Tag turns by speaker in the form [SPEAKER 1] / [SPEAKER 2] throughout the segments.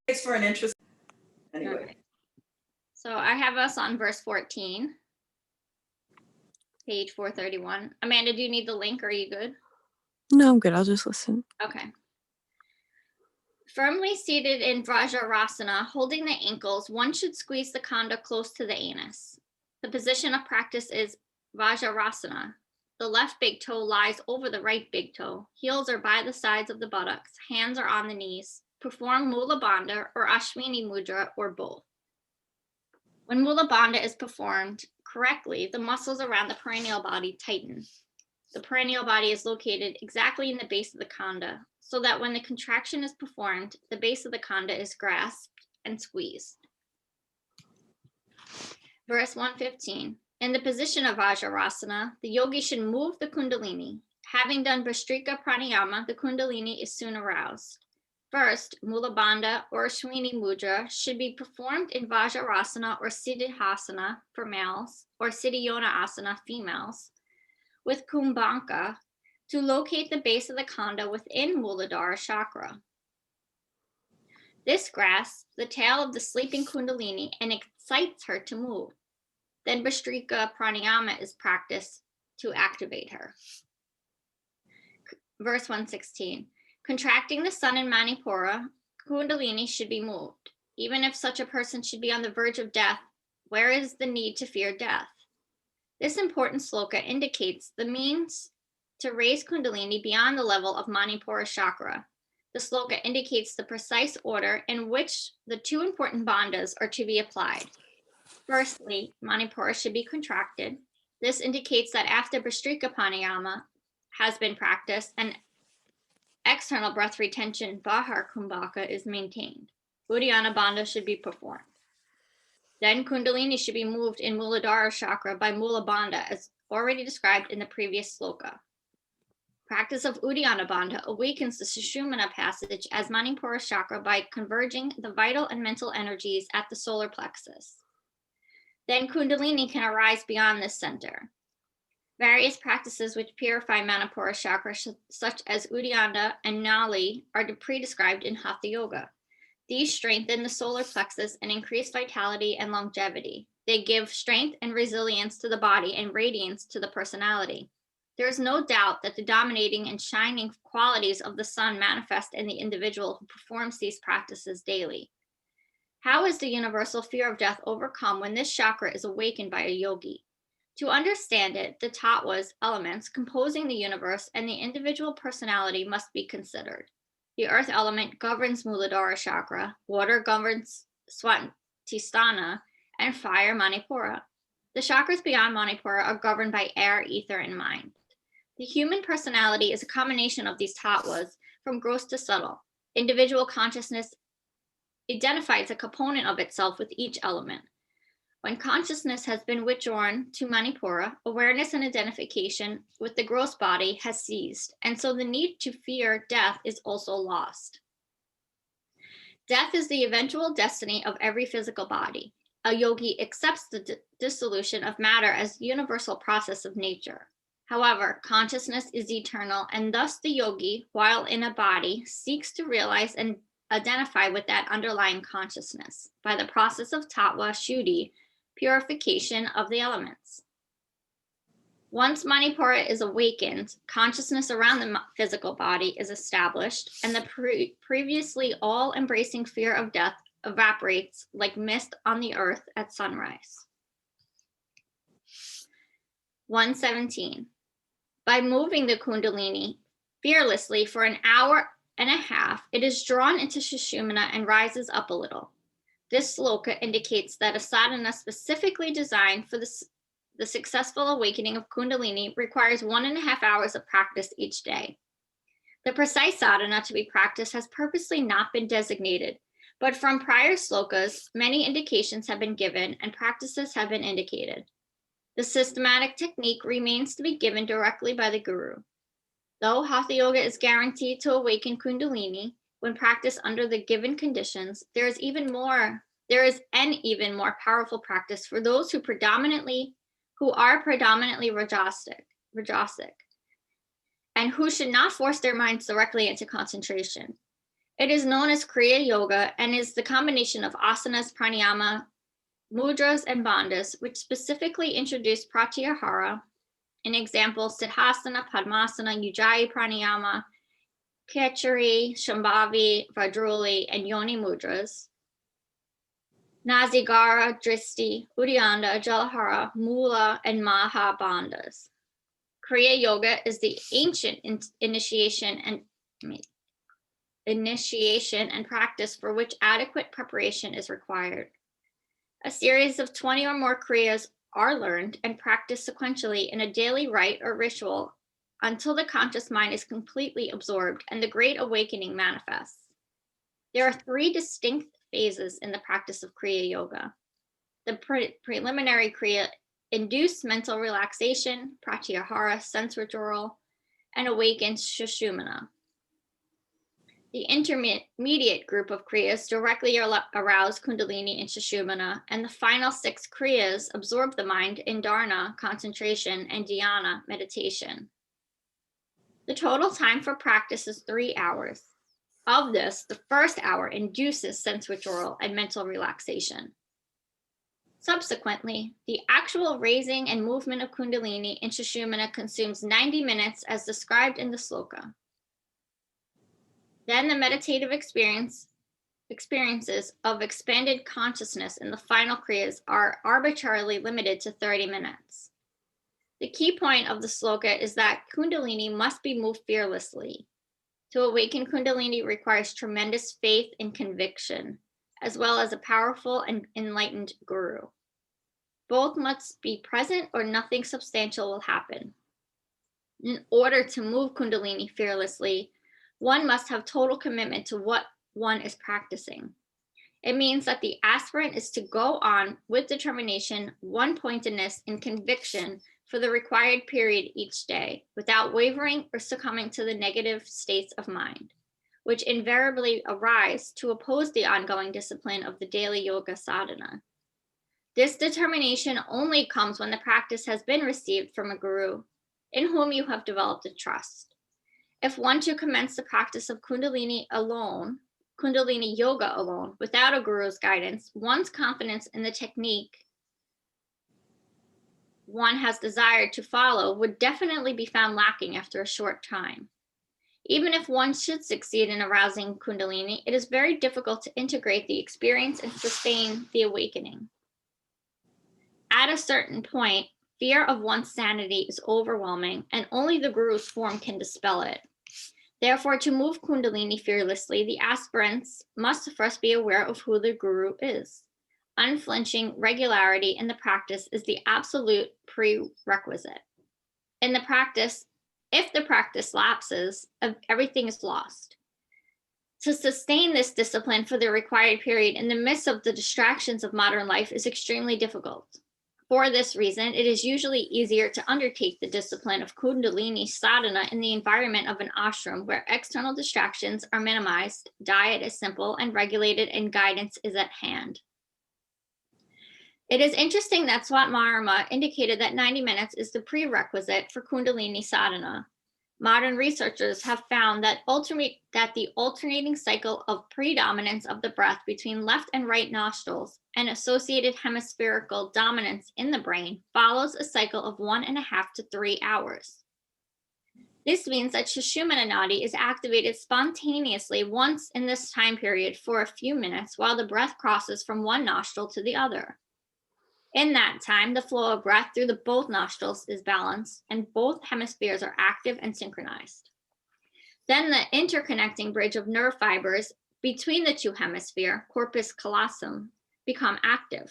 [SPEAKER 1] It's for an interest. Anyway.
[SPEAKER 2] All right. So I have us on verse 14, page 431. Amanda, do you need the link or are you good?
[SPEAKER 3] No, I'm good. I'll just listen.
[SPEAKER 2] Okay. Firmly seated in Vrajasana, holding the ankles, one should squeeze the khanda close to the anus. The position of practice is Vajrasana. The left big toe lies over the right big toe. Heels are by the sides of the buttocks. Hands are on the knees. Perform Mula Bandha or Ashwini Mudra or both. When Mula Bandha is performed correctly, the muscles around the perennial body tighten. The perennial body is located exactly in the base of the khanda, so that when the contraction is performed, the base of the khanda is grasped and squeezed. Verse 115. In the position of Vajrasana, the yogi should move the kundalini. Having done Bhastrika Pranayama, the kundalini is soon aroused. First, Mula Bandha or Ashwini Mudra should be performed in Vajrasana or Siddhasana for males, or Siddhyona Asana females, with Kumbhanka to locate the base of the khanda within Muladhara chakra. This grasps the tail of the sleeping kundalini and excites her to move. Then Bhastrika Pranayama is practiced to activate her. Verse 116. Contracting the sun in Manipura, kundalini should be moved. Even if such a person should be on the verge of death, where is the need to fear death? This important sloka indicates the means to raise kundalini beyond the level of Manipura chakra. The sloka indicates the precise order in which the two important bandhas are to be applied. Firstly, Manipura should be contracted. This indicates that after Bhastrika Pranayama has been practiced and external breath retention, Bahar Kumbhaka, is maintained. Uddiyana Bandha should be performed. Then Kundalini should be moved in Muladhara chakra by Mula Bandha, as already described in the previous sloka. Practice of Uddiyana Bandha awakens the Sushumna passage as Manipura chakra by converging the vital and mental energies at the solar plexus. Then Kundalini can arise beyond this center. Various practices which purify Manipura chakra, such as Uddiyana and Nali, are pre-described in Hatha Yoga. These strengthen the solar plexus and increase vitality and longevity. They give strength and resilience to the body and radiance to the personality. There is no doubt that the dominating and shining qualities of the sun manifest in the individual who performs these practices daily. How is the universal fear of death overcome when this chakra is awakened by a yogi? To understand it, the tattvas, elements composing the universe, and the individual personality must be considered. The earth element governs Muladhara chakra, water governs Swatisthana, and fire Manipura. The chakras beyond Manipura are governed by air, ether, and mind. The human personality is a combination of these tattvas, from gross to subtle. Individual consciousness identifies a component of itself with each element. When consciousness has been withdrawn to Manipura, awareness and identification with the gross body has ceased, and so the need to fear death is also lost. Death is the eventual destiny of every physical body. A yogi accepts the dissolution of matter as the universal process of nature. However, consciousness is eternal, and thus the yogi, while in a body, seeks to realize and identify with that underlying consciousness by the process of tattva shuddhi, purification of the elements. Once Manipura is awakened, consciousness around the physical body is established, and the previously all-embracing fear of death evaporates like mist on the earth at sunrise. 117. By moving the kundalini fearlessly for an hour and a half, it is drawn into Sushumna and rises up a little. This sloka indicates that a sadhana specifically designed for the successful awakening of kundalini requires 1.5 hours of practice each day. The precise sadhana to be practiced has purposely not been designated, but from prior slokas, many indications have been given and practices have been indicated. The systematic technique remains to be given directly by the guru. Though Hatha Yoga is guaranteed to awaken kundalini when practiced under the given conditions, there is an even more powerful practice for those who are predominantly rajasic, and who should not force their minds directly into concentration. It is known as Kriya Yoga and is the combination of asanas, pranayama, mudras, and bandhas, which specifically introduce pratyahara. In examples, Siddhasana, Padmasana, Ujjayi Pranayama, Khechari, Shambhavi, Vajroli, and Yoni Mudras. Nasigara, Dristi, Uddiyana, Jalahara, Mula, and Maha Bandhas. Kriya Yoga is the ancient initiation and practice for which adequate preparation is required. A series of 20 or more Kriyas are learned and practiced sequentially in a daily rite or ritual until the conscious mind is completely absorbed and the great awakening manifests. There are 3 distinct phases in the practice of Kriya Yoga. The preliminary Kriya induce mental relaxation, pratyahara, sense withdrawal, and awakens Sushumna. The intermediate group of Kriyas directly arouse Kundalini and Sushumna, and the final 6 Kriyas absorb the mind in Dharana, concentration, and Dhyana, meditation. The total time for practice is 3 hours. Of this, the first hour induces sense withdrawal and mental relaxation. Subsequently, the actual raising and movement of Kundalini and Sushumna consumes 90 minutes as described in the sloka. Then the meditative experiences of expanded consciousness in the final Kriyas are arbitrarily limited to 30 minutes. The key point of the sloka is that Kundalini must be moved fearlessly. To awaken Kundalini requires tremendous faith and conviction, as well as a powerful and enlightened guru. Both must be present or nothing substantial will happen. In order to move Kundalini fearlessly, one must have total commitment to what one is practicing. It means that the aspirant is to go on with determination, one-pointedness, and conviction for the required period each day, without wavering or succumbing to the negative states of mind, which invariably arise to oppose the ongoing discipline of the daily yoga sadhana. This determination only comes when the practice has been received from a guru in whom you have developed a trust. If one to commence the practice of Kundalini yoga alone, without a guru's guidance, one's confidence in the technique one has desired to follow would definitely be found lacking after a short time. Even if one should succeed in arousing Kundalini, it is very difficult to integrate the experience and sustain the awakening. At a certain point, fear of one's sanity is overwhelming, and only the guru's form can dispel it. Therefore, to move Kundalini fearlessly, the aspirants must first be aware of who the guru is. Unflinching regularity in the practice is the absolute prerequisite. In the practice, if the practice lapses, everything is lost. To sustain this discipline for the required period in the midst of the distractions of modern life is extremely difficult. For this reason, it is usually easier to undertake the discipline of Kundalini sadhana in the environment of an ashram where external distractions are minimized, diet is simple and regulated, and guidance is at hand. It is interesting that Swat Marama indicated that 90 minutes is the prerequisite for Kundalini sadhana. Modern researchers have found that the alternating cycle of predominance of the breath between left and right nostrils and associated hemispherical dominance in the brain follows a cycle of 1.5 to 3 hours. This means that Sushumna Nadi is activated spontaneously once in this time period for a few minutes while the breath crosses from one nostril to the other. In that time, the flow of breath through both nostrils is balanced and both hemispheres are active and synchronized. Then the interconnecting bridge of nerve fibers between the two hemispheres, corpus callosum, become active.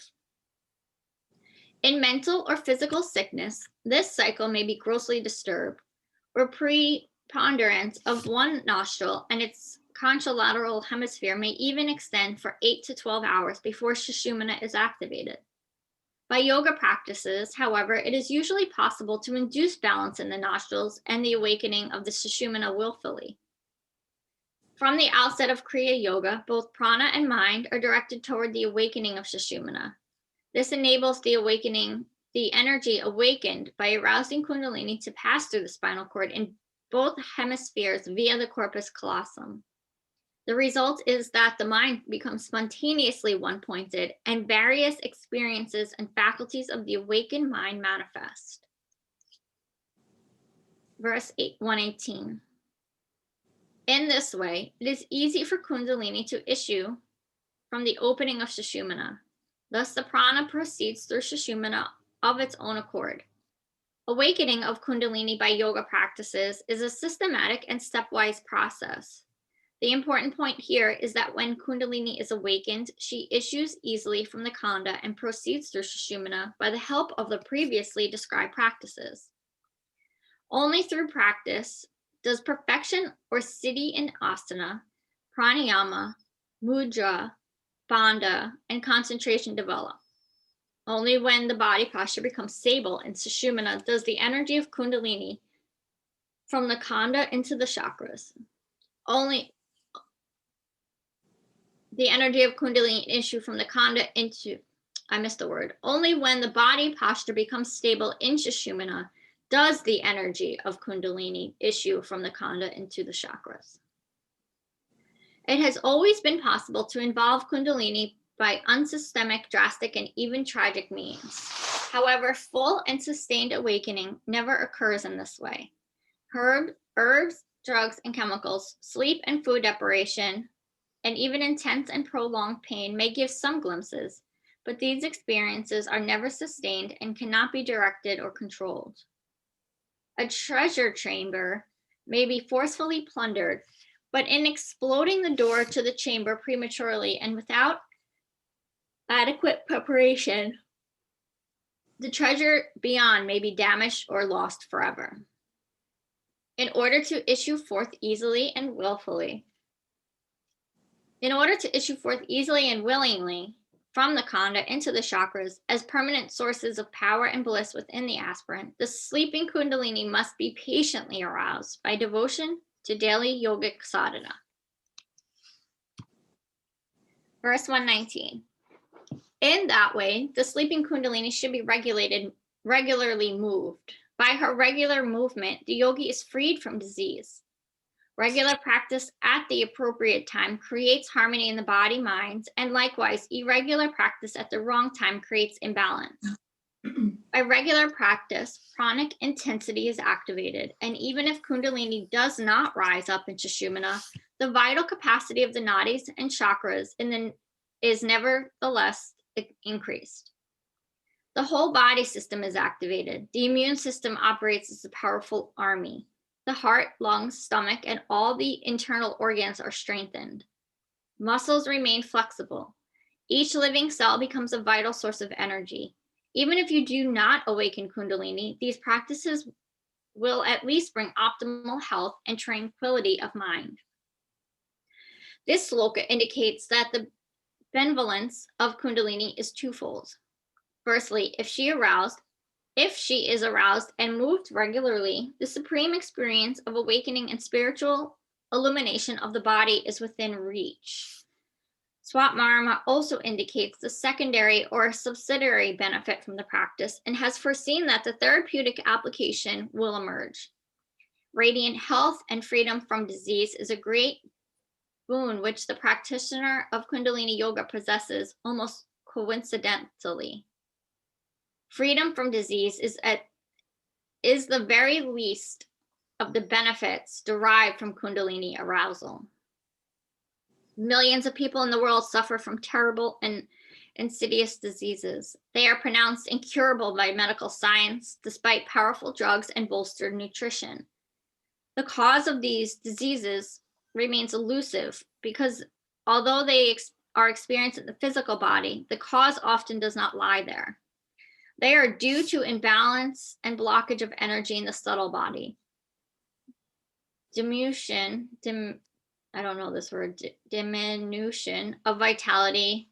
[SPEAKER 2] In mental or physical sickness, this cycle may be grossly disturbed, or preponderance of one nostril and its contralateral hemisphere may even extend for 8 to 12 hours before Sushumna is activated. By yoga practices, however, it is usually possible to induce balance in the nostrils and the awakening of the Sushumna willfully. From the outset of Kriya Yoga, both prana and mind are directed toward the awakening of Sushumna. This enables the energy awakened by arousing Kundalini to pass through the spinal cord in both hemispheres via the corpus callosum. The result is that the mind becomes spontaneously one-pointed and various experiences and faculties of the awakened mind manifest. Verse 118. In this way, it is easy for Kundalini to issue from the opening of Sushumna. Thus, the prana proceeds through Sushumna of its own accord. Awakening of Kundalini by yoga practices is a systematic and stepwise process. The important point here is that when Kundalini is awakened, she issues easily from the Khanda and proceeds through Sushumna by the help of the previously described practices. Only through practice does perfection or siddhi in asana, pranayama, mudra, bandha, and concentration develop. Only when the body posture becomes stable in Sushumna does the energy of Kundalini from the Khanda into the chakras. Only the energy of Kundalini issue from the Khanda into, only when the body posture becomes stable in Sushumna does the energy of Kundalini issue from the Khanda into the chakras. It has always been possible to involve Kundalini by unsystemic, drastic, and even tragic means. However, full and sustained awakening never occurs in this way. Herbs, drugs, and chemicals, sleep and food deprivation, and even intense and prolonged pain may give some glimpses, but these experiences are never sustained and cannot be directed or controlled. A treasure chamber may be forcefully plundered, but in exploding the door to the chamber prematurely and without adequate preparation, the treasure beyond may be damaged or lost forever. In order to issue forth easily and willingly from the Khanda into the chakras as permanent sources of power and bliss within the aspirant, the sleeping Kundalini must be patiently aroused by devotion to daily yogic sadhana. Verse 119. In that way, the sleeping Kundalini should be regularly moved. By her regular movement, the yogi is freed from disease. Regular practice at the appropriate time creates harmony in the body, mind, and likewise, irregular practice at the wrong time creates imbalance. By regular practice, pranic intensity is activated, and even if Kundalini does not rise up in Sushumna, the vital capacity of the nadis and chakras is nevertheless increased. The whole body system is activated. The immune system operates as a powerful army. The heart, lungs, stomach, and all the internal organs are strengthened. Muscles remain flexible. Each living cell becomes a vital source of energy. Even if you do not awaken Kundalini, these practices will at least bring optimal health and tranquility of mind. This sloka indicates that the benevolence of Kundalini is twofold. Firstly, if she is aroused and moved regularly, the supreme experience of awakening and spiritual illumination of the body is within reach. Swatmarama also indicates the secondary or subsidiary benefit from the practice and has foreseen that the therapeutic application will emerge. Radiant health and freedom from disease is a great boon which the practitioner of Kundalini Yoga possesses almost coincidentally. Freedom from disease is the very least of the benefits derived from Kundalini arousal. Millions of people in the world suffer from terrible and insidious diseases. They are pronounced incurable by medical science, despite powerful drugs and bolstered nutrition. The cause of these diseases remains elusive because although they are experienced in the physical body, the cause often does not lie there. They are due to imbalance and blockage of energy in the subtle body. Diminution of vitality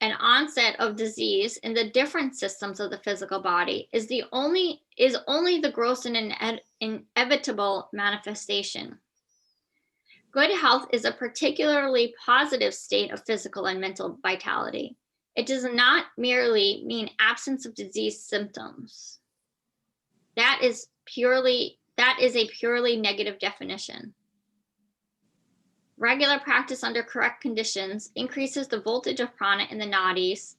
[SPEAKER 2] and onset of disease in the different systems of the physical body is only the gross and inevitable manifestation. Good health is a particularly positive state of physical and mental vitality. It does not merely mean absence of disease symptoms. That is a purely negative definition. Regular practice under correct conditions increases the voltage of prana in the nadis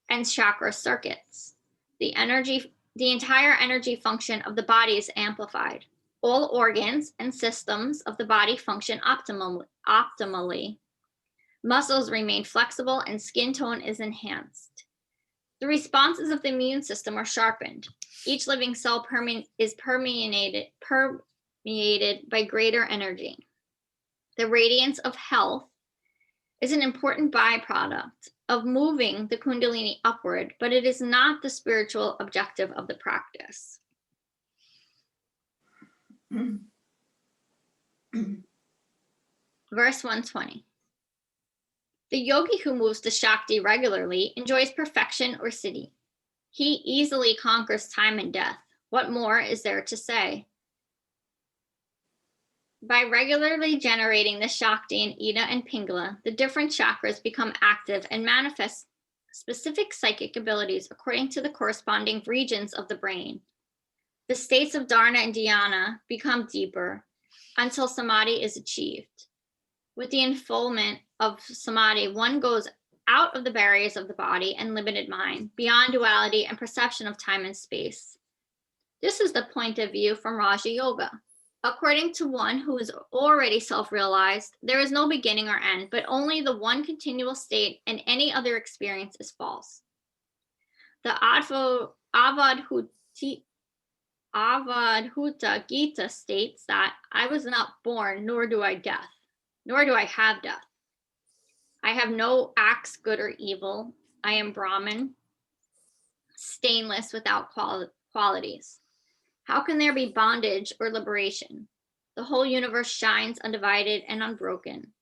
[SPEAKER 2] and chakra circuits. The entire energy function of the body is amplified. All organs and systems of the body function optimally. Muscles remain flexible and skin tone is enhanced. The responses of the immune system are sharpened. Each living cell is permeated by greater energy. The radiance of health is an important byproduct of moving the Kundalini upward, but it is not the spiritual objective of the practice. Verse 120. The yogi who moves to Shakti regularly enjoys perfection or siddhi. He easily conquers time and death. What more is there to say? By regularly generating the Shakti in Ida and Pingala, the different chakras become active and manifest specific psychic abilities according to the corresponding regions of the brain. The states of Dharana and Dhyana become deeper until Samadhi is achieved. With the unfoldment of Samadhi, one goes out of the barriers of the body and limited mind, beyond duality and perception of time and space. This is the point of view from Raja Yoga. According to one who is already self-realized, there is no beginning or end, but only the one continual state, and any other experience is false. The Avadhuta Gita states that I was not born, nor do I have death. I have no acts, good or evil. I am Brahman, stainless, without qualities. How can there be bondage or liberation? The whole universe shines undivided and unbroken.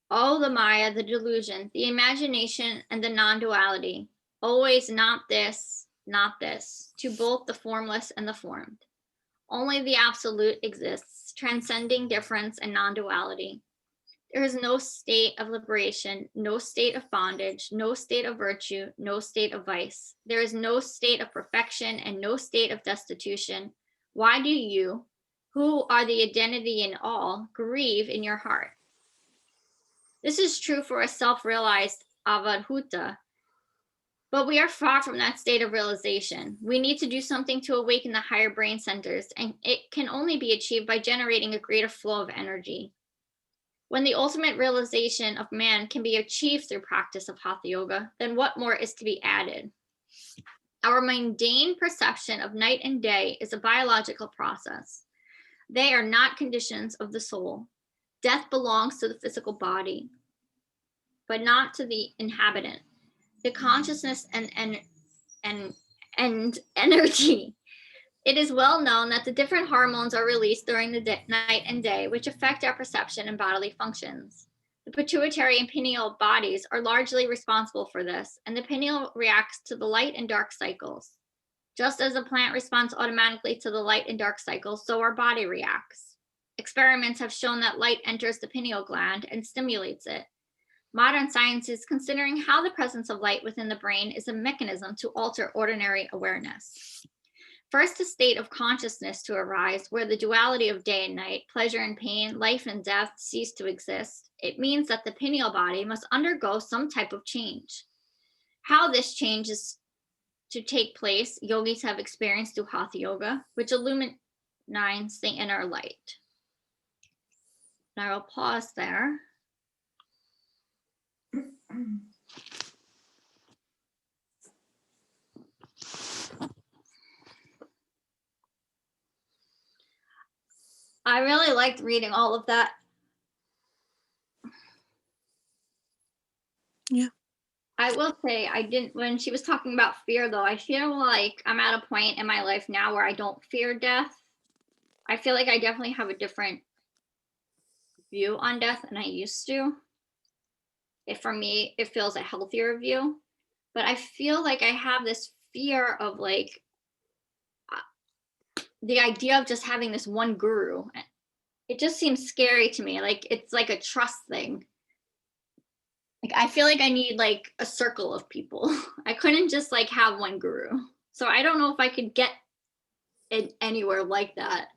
[SPEAKER 2] Oh, the Maya, the delusion, the imagination, and the non-duality, always not this, to both the formless and the formed. Only the absolute exists, transcending difference and non-duality. There is no state of liberation, no state of bondage, no state of virtue, no state of vice. There is no state of perfection and no state of destitution. Why do you, who are the identity in all, grieve in your heart? This is true for a self-realized Avadhuta, but we are far from that state of realization. We need to do something to awaken the higher brain centers, and it can only be achieved by generating a greater flow of energy. When the ultimate realization of man can be achieved through practice of Hatha Yoga, then what more is to be added? Our mundane perception of night and day is a biological process. They are not conditions of the soul. Death belongs to the physical body, but not to the inhabitant. The consciousness and energy. It is well known that the different hormones are released during the night and day, which affect our perception and bodily functions. The pituitary and pineal bodies are largely responsible for this, and the pineal reacts to the light and dark cycles. Just as a plant responds automatically to the light and dark cycles, so our body reacts. Experiments have shown that light enters the pineal gland and stimulates it. Modern science is considering how the presence of light within the brain is a mechanism to alter ordinary awareness. First, a state of consciousness to arise where the duality of day and night, pleasure and pain, life and death cease to exist. It means that the pineal body must undergo some type of change. How this change is to take place, yogis have experienced through Hatha Yoga, which illuminates the inner light. Now I'll pause there. I really liked reading all of that.
[SPEAKER 3] Yeah.
[SPEAKER 2] I will say when she was talking about fear though, I feel like I'm at a point in my life now where I don't fear death. I feel like I definitely have a different view on death than I used to. For me, it feels a healthier view, but I feel like I have this fear of like the idea of just having this one guru. It just seems scary to me. Like it's like a trust thing. Like I feel like I need like a circle of people. I couldn't just like have one guru. So I don't know if I could get it anywhere like that.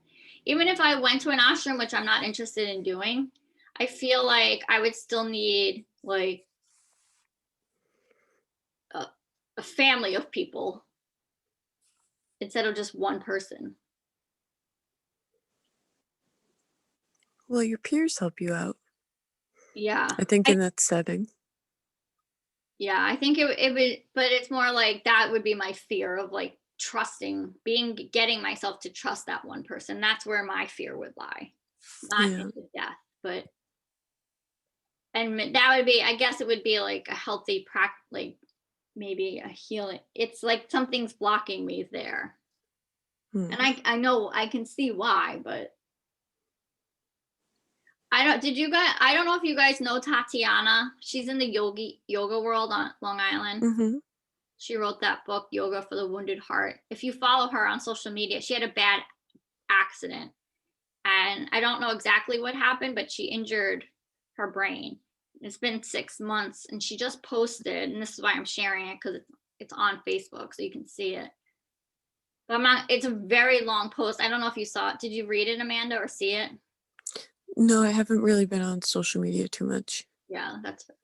[SPEAKER 2] Even if I went to an ashram, which I'm not interested in doing, I feel like I would still need like a family of people instead of just one person.
[SPEAKER 3] Well, your peers help you out.
[SPEAKER 2] Yeah.
[SPEAKER 3] I think in that setting.
[SPEAKER 2] Yeah, I think it would, but it's more like that would be my fear of like trusting, getting myself to trust that one person. That's where my fear would lie, not
[SPEAKER 3] Yeah.
[SPEAKER 2] into death, but, and that would be, I guess it would be like a healthy practice, like maybe a healing. It's like something's blocking me there.
[SPEAKER 3] Hmm.
[SPEAKER 2] And I know I can see why, but I don't know if you guys know Tatiana. She's in the yoga world on Long Island.
[SPEAKER 3] Mm-hmm.
[SPEAKER 2] She wrote that book, Yoga for the Wounded Heart. If you follow her on social media, she had a bad accident. And I don't know exactly what happened, but she injured her brain. It's been 6 months, and she just posted, and this is why I'm sharing it, because it's on Facebook, so you can see it. But it's a very long post. I don't know if you saw it. Did you read it, Amanda, or see it?
[SPEAKER 3] No, I haven't really been on social media too much.
[SPEAKER 2] Yeah, that's fair.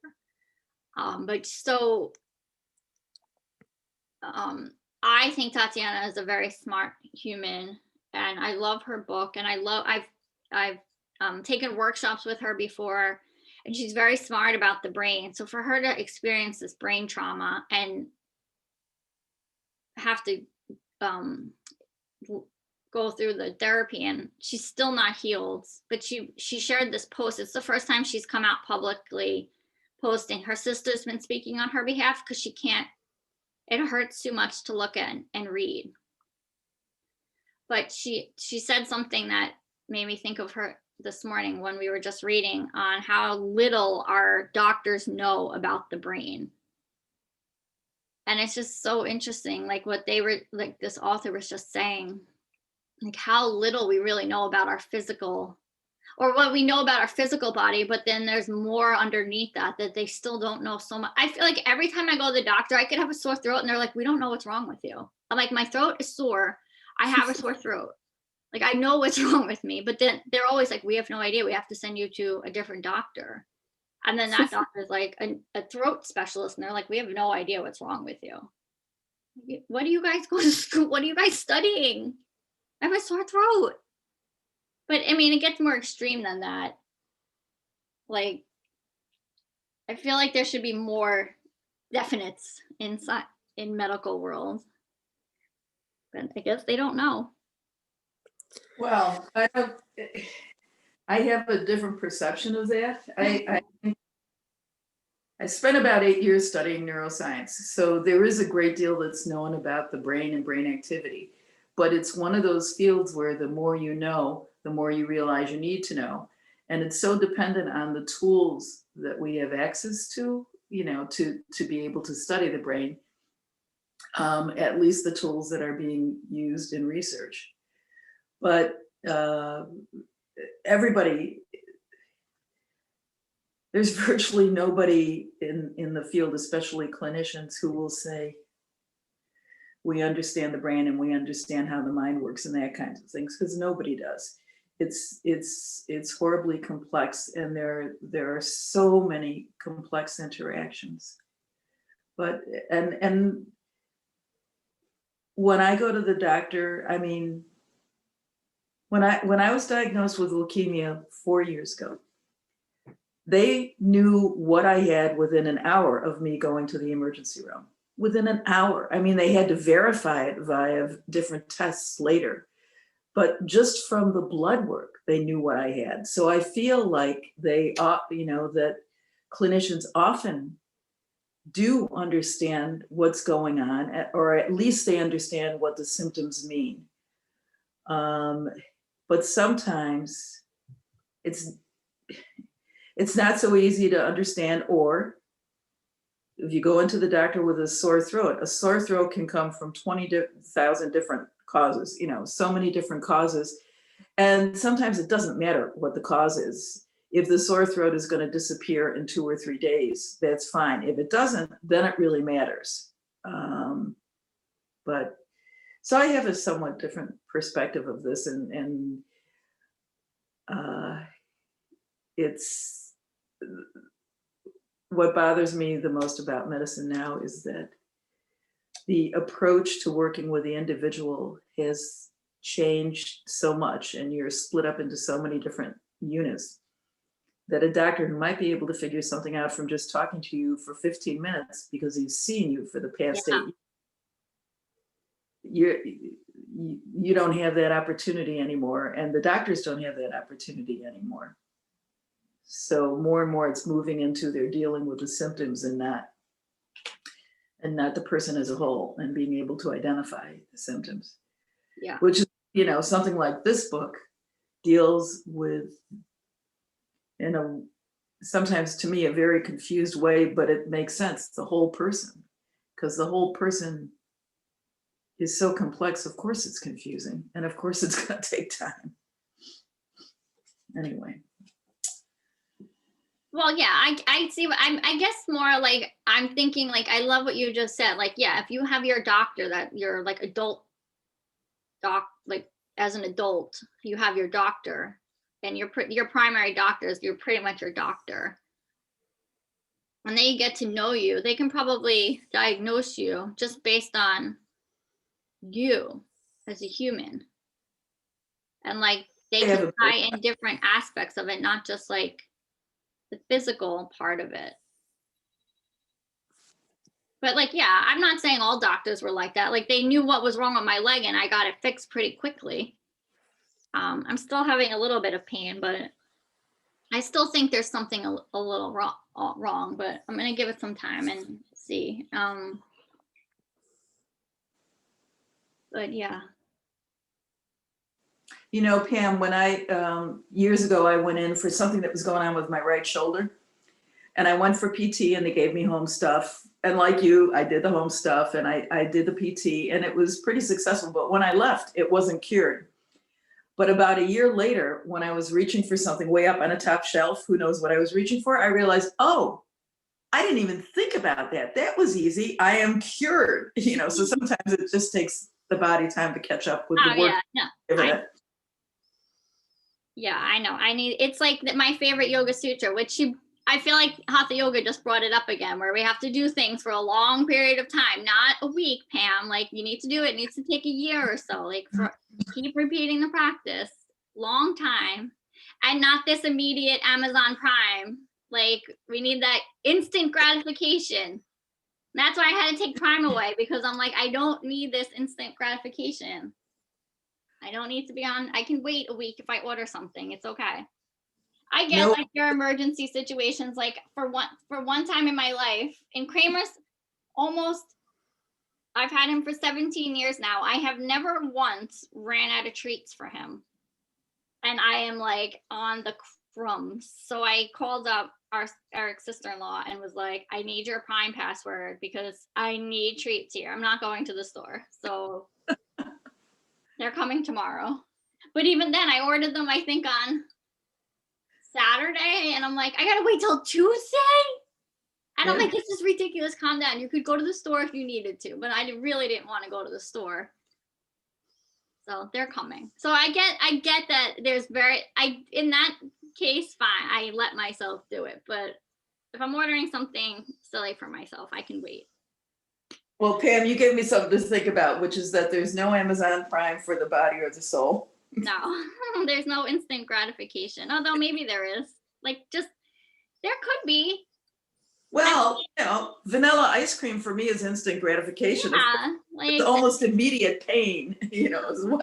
[SPEAKER 2] But so I think Tatiana is a very smart human, and I love her book, and I've taken workshops with her before, and she's very smart about the brain. So for her to experience this brain trauma and have to go through the therapy, and she's still not healed, but she shared this post. It's the first time she's come out publicly posting. Her sister's been speaking on her behalf because she can't, it hurts too much to look at and read. But she said something that made me think of her this morning when we were just reading on how little our doctors know about the brain. And it's just so interesting, like what they were, like this author was just saying, like how little we really know about our physical, or what we know about our physical body, but then there's more underneath that they still don't know so much. I feel like every time I go to the doctor, I could have a sore throat and they're like, we don't know what's wrong with you. I'm like, my throat is sore. I have a sore throat. Like, I know what's wrong with me, but then they're always like, we have no idea. We have to send you to a different doctor. And then that doctor is like a throat specialist. And they're like, we have no idea what's wrong with you. What do you guys go to school? What are you guys studying? I have a sore throat. But I mean, it gets more extreme than that. Like, I feel like there should be more definites in medical world. But I guess they don't know.
[SPEAKER 1] Well, I have a different perception of that. I spent about 8 years studying neuroscience, so there is a great deal that's known about the brain and brain activity. But it's one of those fields where the more you know, the more you realize you need to know. And it's so dependent on the tools that we have access to, to be able to study the brain, at least the tools that are being used in research. But everybody, there's virtually nobody in the field, especially clinicians, who will say, we understand the brain and we understand how the mind works and that kinds of things, because nobody does. It's horribly complex, and there are so many complex interactions. But and when I go to the doctor, I mean, when I was diagnosed with leukemia 4 years ago, they knew what I had within an hour of me going to the emergency room. Within an hour. I mean, they had to verify it via different tests later. But just from the blood work, they knew what I had. So I feel like that clinicians often do understand what's going on, or at least they understand what the symptoms mean. But sometimes it's not so easy to understand. Or if you go into the doctor with a sore throat can come from 20,000 different causes, so many different causes. And sometimes it doesn't matter what the cause is. If the sore throat is going to disappear in 2 or 3 days, that's fine. If it doesn't, then it really matters. But so I have a somewhat different perspective of this, and it's what bothers me the most about medicine now is that the approach to working with the individual has changed so much, and you're split up into so many different units that a doctor who might be able to figure something out from just talking to you for 15 minutes because he's seen you for the past
[SPEAKER 2] Yeah.
[SPEAKER 1] 8 years, you don't have that opportunity anymore, and the doctors don't have that opportunity anymore. So more and more it's moving into they're dealing with the symptoms and not the person as a whole, and being able to identify the symptoms.
[SPEAKER 2] Yeah.
[SPEAKER 1] Which is, you know, something like this book deals with, in a sometimes to me a very confused way, but it makes sense, the whole person, because the whole person is so complex. Of course it's confusing, and of course it's going to take time. Anyway.
[SPEAKER 2] Well, yeah, I see what I guess more like I'm thinking like I love what you just said. Like, yeah, if you have your doctor that you're like adult like as an adult, you have your doctor and your primary doctor is you're pretty much your doctor. When they get to know you, they can probably diagnose you just based on you as a human. And like they
[SPEAKER 1] I have
[SPEAKER 2] can
[SPEAKER 1] a-
[SPEAKER 2] tie in different aspects of it, not just like the physical part of it. But like, yeah, I'm not saying all doctors were like that. Like they knew what was wrong with my leg and I got it fixed pretty quickly. I'm still having a little bit of pain, but I still think there's something a little wrong, but I'm going to give it some time and see. But yeah.
[SPEAKER 1] You know, Pam, when I, years ago, I went in for something that was going on with my right shoulder, and I went for PT and they gave me home stuff. And like you, I did the home stuff and I did the PT, and it was pretty successful. But when I left, it wasn't cured. But about a year later, when I was reaching for something way up on a top shelf, who knows what I was reaching for, I realized, oh, I didn't even think about that. That was easy. I am cured. You know, so sometimes it just takes the body time to catch up with the work.
[SPEAKER 2] Yeah, yeah, I know. It's like my favorite yoga sutra, which I feel like Hatha Yoga just brought it up again, where we have to do things for a long period of time, not a week, Pam. Like you need to do it. It needs to take a year or so. Like keep repeating the practice, long time, and not this immediate Amazon Prime. Like we need that instant gratification. That's why I had to take Prime away, because I'm like, I don't need this instant gratification. I don't need to be on. I can wait a week if I order something. It's okay. I get like your emergency situations. Like for one time in my life, in Kramer's, I've had him for 17 years now. I have never once ran out of treats for him, and I am like on the crumbs. So I called up our sister-in-law and was like, I need your Prime password because I need treats here. I'm not going to the store. So they're coming tomorrow. But even then, I ordered them, I think, on Saturday, and I'm like, I gotta wait till Tuesday? And I'm like, this is ridiculous. Calm down. You could go to the store if you needed to, but I really didn't want to go to the store. So they're coming. So I get that there's in that case, fine, I let myself do it. But if I'm ordering something silly for myself, I can wait.
[SPEAKER 1] Well, Pam, you gave me something to think about, which is that there's no Amazon Prime for the body or the soul.
[SPEAKER 2] No, there's no instant gratification. Although maybe there is. Like, just, there could be.
[SPEAKER 1] Well, you know, vanilla ice cream for me is instant gratification.
[SPEAKER 2] Yeah, like,
[SPEAKER 1] it's almost immediate pain, you know. As well.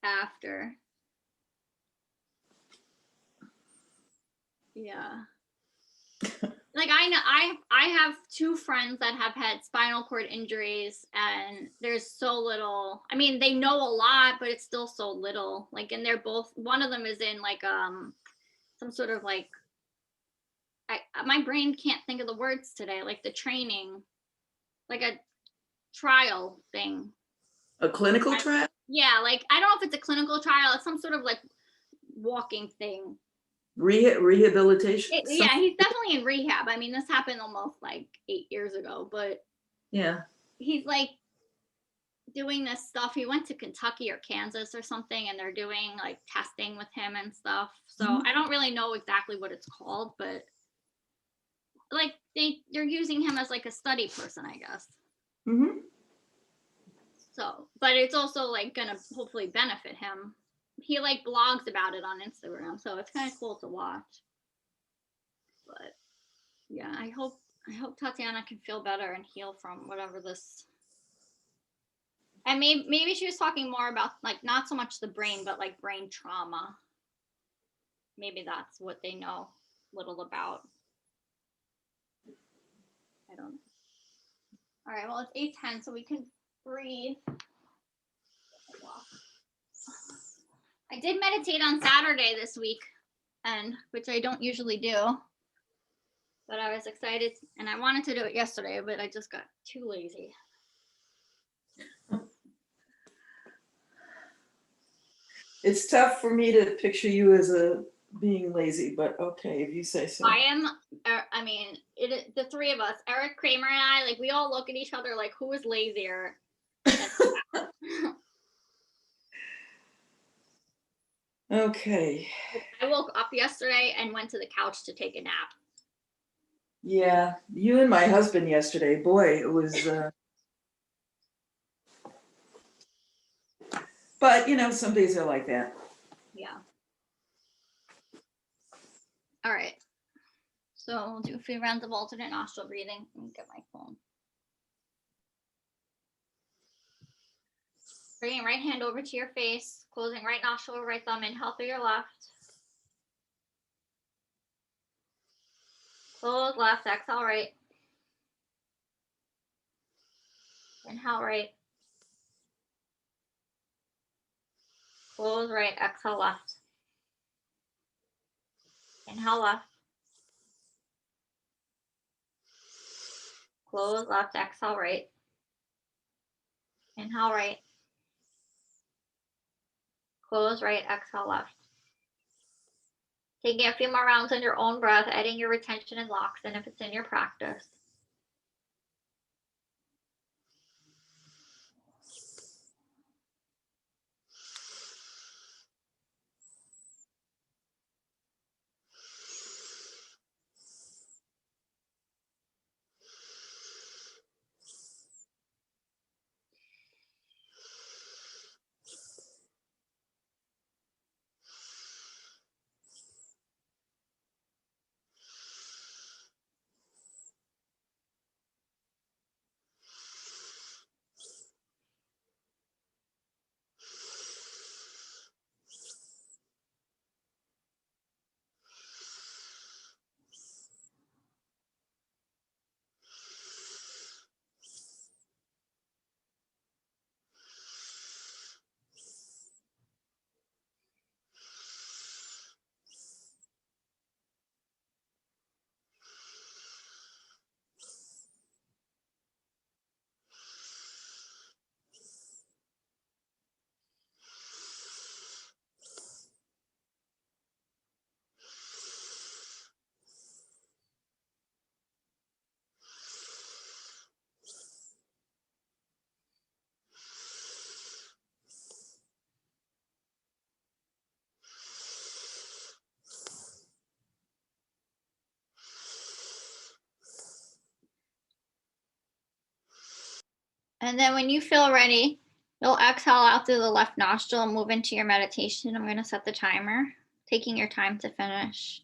[SPEAKER 2] After. Yeah. Like I know I have two friends that have had spinal cord injuries, and there's so little. I mean, they know a lot, but it's still so little. Like, and they're both, one of them is in like some sort of like, my brain can't think of the words today, like the training, like a trial thing.
[SPEAKER 1] A clinical trial?
[SPEAKER 2] Yeah, like I don't know if it's a clinical trial, it's some sort of like walking thing.
[SPEAKER 1] Rehabilitation?
[SPEAKER 2] Yeah, he's definitely in rehab. I mean, this happened almost like 8 years ago, but
[SPEAKER 1] yeah,
[SPEAKER 2] he's like doing this stuff. He went to Kentucky or Kansas or something, and they're doing like testing with him and stuff. So
[SPEAKER 1] Mhm.
[SPEAKER 2] I don't really know exactly what it's called, but like they're using him as like a study person, I guess.
[SPEAKER 1] Mhm.
[SPEAKER 2] So, but it's also like gonna hopefully benefit him. He like blogs about it on Instagram, so it's kind of cool to watch. But yeah, I hope Tatiana can feel better and heal from whatever this. And maybe she was talking more about like not so much the brain, but like brain trauma. Maybe that's what they know little about. I don't know. All right, well, it's 8:10, so we can breathe. I did meditate on Saturday this week, and which I don't usually do. But I was excited and I wanted to do it yesterday, but I just got too lazy.
[SPEAKER 1] It's tough for me to picture you as being lazy, but okay, if you say so.
[SPEAKER 2] I am, I mean, the three of us, Eric, Kramer, and I, like, we all look at each other like, who is lazier?
[SPEAKER 1] Okay.
[SPEAKER 2] I woke up yesterday and went to the couch to take a nap.
[SPEAKER 1] Yeah, you and my husband yesterday, boy, it was. But you know, some days are like that.
[SPEAKER 2] Yeah. All right. So we'll do a few rounds of alternate nostril breathing. Let me get my phone. Bringing right hand over to your face, closing right nostril, right thumb, inhale through your left. Close left, exhale right. Inhale right. Close right, exhale left. Inhale left. Close left, exhale right. Inhale right. Close right, exhale left. Taking a few more rounds on your own breath, adding your retention and locks, and if it's in your practice. And then when you feel ready, you'll exhale out through the left nostril and move into your meditation. I'm going to set the timer, taking your time to finish.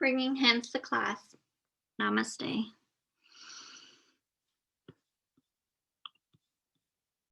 [SPEAKER 2] bringing hymns to class. Namaste.